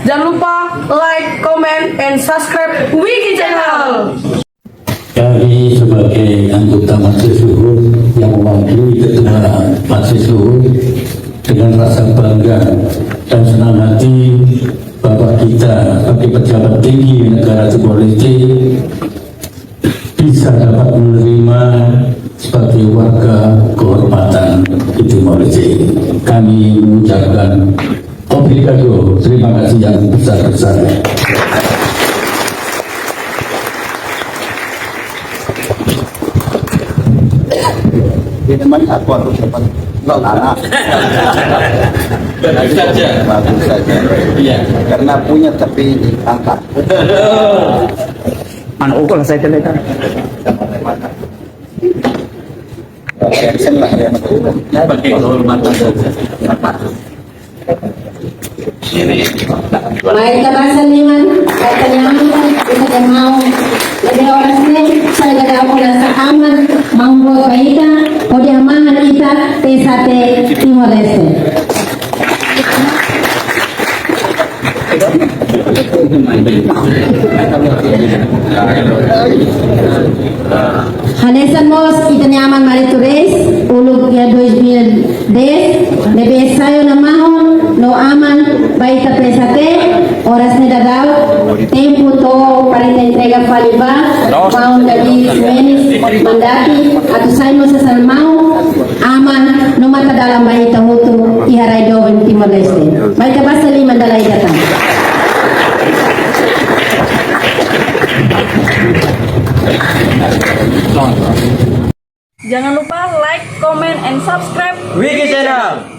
Jangan lupa like, comment, and subscribe Wiki Channel. Kami sebagai anggota Majelis Luhur yang mewakili Ketua Majelis Luhur dengan rasa bangga dan senang hati Bapak kita sebagai pejabat tinggi negara Timor Leste bisa dapat menerima sebagai warga kehormatan di Timor Leste. Kami mengucapkan obrigado, terima kasih yang besar-besarnya. Ini memang aku harus dapat anak. Bagus saja. Iya. Karena punya tapi angkat. Mana ukol saya telekan. Senang ya. Bagi kehormatan Baik bahasa liman, kata nyaman, kita mau lebih orang sini, saya jaga aku rasa aman, mampu baika, kode aman kita tesate Timor Leste. Hanesan mos kita nyaman mari turis, uluk ya 2010, lebih sayo namahon, no aman, baita pesate, oras ni dagaw, tempo to para entrega paliba, mau dari menis mandati, atau sayo mo sa salmao, aman, no mata dalam baita hutu, iharay doon Timor Leste. Baita basa liman dalay datang. Jangan lupa like, comment, and subscribe Wiki Channel.